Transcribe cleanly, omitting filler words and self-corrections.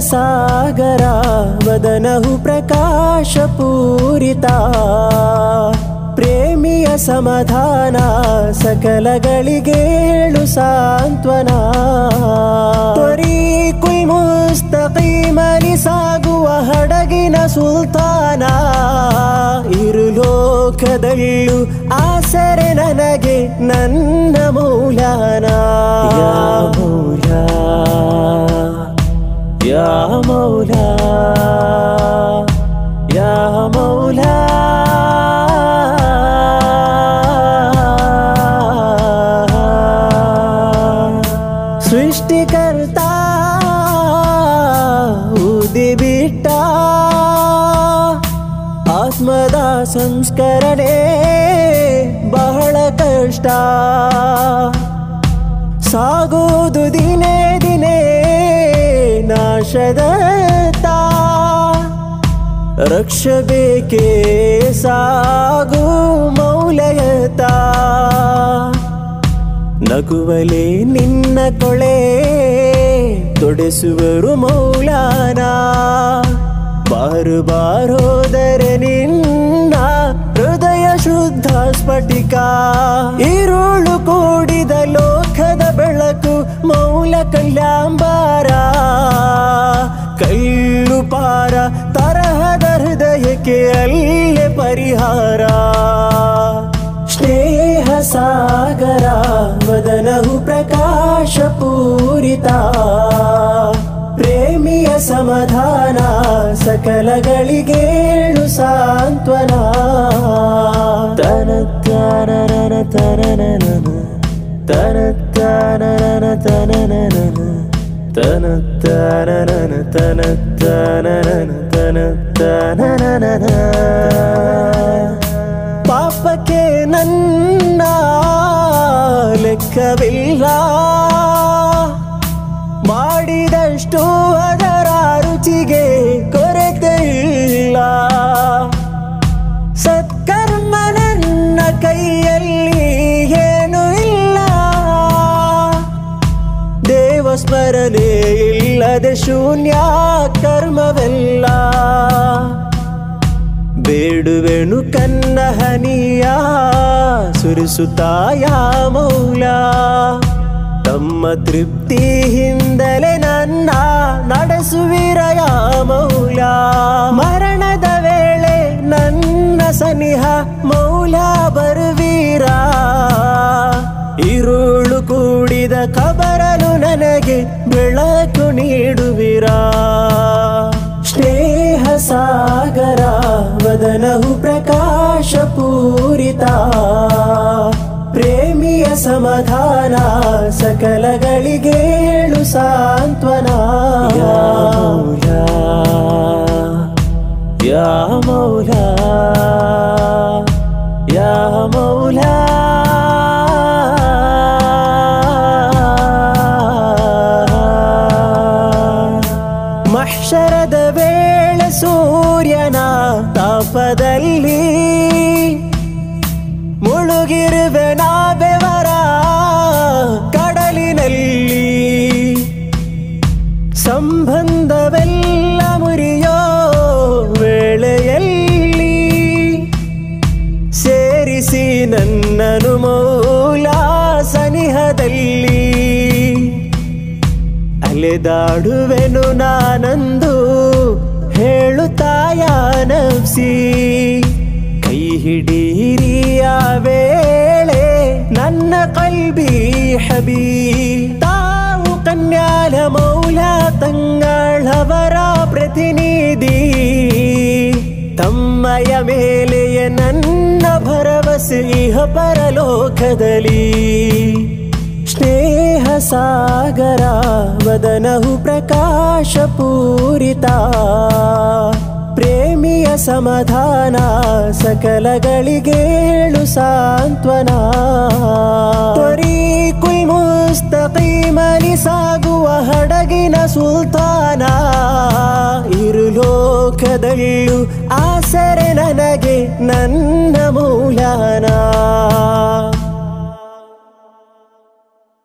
ಸಾಗರ ವದನಹು ಪ್ರಕಾಶ ಪೂರಿತ ಪ್ರೇಮಿಯ ಸಮಾಧಾನ ಸಕಲಗಳಿಗೇಳು ಸಾಂತ್ವನ ತ್ವರೀಕುಲ್ ಮುಸ್ತಕೀಮಲಿ ಸಾಗುವ ಹಡಗಿನ ಸುಲ್ತಾನ ಇರುಲೋಕದಲ್ಲೂ ಆಸರೆ ನನಗೆ ನನ್ನ ಮೌಲಾನ ಯಾ ಮೌಲಾ ಯಾ ಮೌಲಾ ಯಾ ಮೌಲಾ ಸೃಷ್ಟಿಕರ್ತ ಉದಿಬಿಟ್ಟ ಆತ್ಮದ ಸಂಸ್ಕರಣೆ ಬಹಳ ಕಷ್ಟ ಸಾಗುವುದು ದಿನೇ ದಿನೇ ನಾಶದತ್ತ ರಕ್ಷಬೇಕೇ ಸಾಗು ಮೌಲಯತ ನಗುವಲೆ ನಿನ್ನ ಕೊಳೆ ತೊಡೆಸುವರು ಮೌಲಾನ ಬಾರು ಬಾರೋದರೆ ನಿನ್ನ ಹೃದಯ ಶುದ್ಧ ಸ್ಫಟಿಕ ಇರುಳು ಕೂಡಿದ ಲೋಕದ ಬೆಳಕು ಮೌಲ ಕಲ್ಯಾಂಬಾರ ಕಲ್ಲು ಪಾರ ತರಹದ ಹೃದಯಕ್ಕೆ ಅಲ್ಲೇ ಪರಿಹಾರ ಸ್ನೇಹ ಸಾಗರ ವದನಹು ಪ್ರಕಾಶ ಪೂರಿತ ಪ್ರೇಮಿಯ ಸಮಾಧಾನ ಸಕಲಗಳಿಗೇಳು ಸಾಂತ್ವನ ತನತ್ಯಾನನ ತನನನ ತನತ್ಯಾನನ ತನನನ ತನತ್ಯಾನನ ತನತ್ಯಾನನ ತನತ್ಯಾನನ ಪಾಪಕ್ಕೆ ನನ್ನ ಲೆಕ್ಕವಿಲ್ಲ ಮಾಡಿದಷ್ಟು ಅದರ ರುಚಿಗೆ ಕೊರತೆ ಇಲ್ಲ ಸತ್ಕರ್ಮ ನನ್ನ ಕೈಯಲ್ಲಿ ಏನೂ ಇಲ್ಲ ದೇವಸ್ಮರಣೆ ಇಲ್ಲದೆ ಶೂನ್ಯ ಕರ್ಮವೆಲ್ಲ ಬೇಡುವೆನು ಕನ್ನ ಹನಿಯ ಸುರಿಸುತ್ತಾಯ ಮೌಲ ತಮ್ಮ ತೃಪ್ತಿ ಹಿಂದಲೇ ನನ್ನ ನಡೆಸುವಿರಯ ಮೌಲ ಮರಣದ ವೇಳೆ ನನ್ನ ಸನಿಹ ಮೌಲ ಬರುವೀರ ಇರುಳು ಕೂಡಿದ ಕಬರಲು ನನಗೆ ಬೆಳಕು ನೀಡುವಿರ ಸ್ನೇಹ ಸಾಗರ ವದನಹು ಪ್ರಕಾಶ ಪೂರಿತ ಪ್ರೇಮಿಯ ಸಮಾಧಾನ ಸಕಲಗಳಿಗೇಳು ಸಾಂತ್ವನ ಯಾ ಮೌಲಾ ಯಾ ಮೌಲಾ ಯಾ ಮೌಲಾ ಮಹ್ಶರದ ವೇಳೆ ಸೂರ್ಯನ ತಾಪದಲ್ಲಿ ಮುಳುಗಿರುವೆ ನಾ ಬೆವರ ಕಡಲಿನಲ್ಲಿ ಸಂಬಂಧವೆಲ್ಲ ಮುರಿಯೋ ವೇಳೆಯಲ್ಲಿ ಸೇರಿಸಿ ನನ್ನನು ಮೌಲ ಸನಿಹದಲ್ಲಿ ಅಲೆದಾಡುವೆನು ನಾನಂದು ಹೇಳುತ್ತಾಯ ನಫ್ಸಿ ಕೈ ಹಿಡೀರಿಯ ವೇಳೆ ನನ್ನ ಕಲ್ಬಿ ಹಬೀ ತಾವು ಕನ್ಯಾಲ ಮೌಲ ತಂಗಳವರ ಪ್ರತಿನಿಧಿ ತಮ್ಮಯ ಮೇಲೆಯ ನನ್ನ ಭರವಸೆ ಇಹ ಪರಲೋಕದಲ್ಲಿ ಸ್ನೇಹ ಸಾಗರ ವದನಹು ಪ್ರಕಾಶ ಪೂರಿತ ಪ್ರೇಮಿಯ ಸಮಾಧಾನ ಸಕಲಗಳಿಗೇಳು ಸಾಂತ್ವನ ತ್ವರೀಕುಲ್ ಮುಸ್ತಕೀಮಲಿ ಸಾಗುವ ಹಡಗಿನ ಸುಲ್ತಾನ ಇರುಲೋಕದಲ್ಲೂ ಆಸರೆ ನನಗೆ ನನ್ನ ಮೌಲಾನ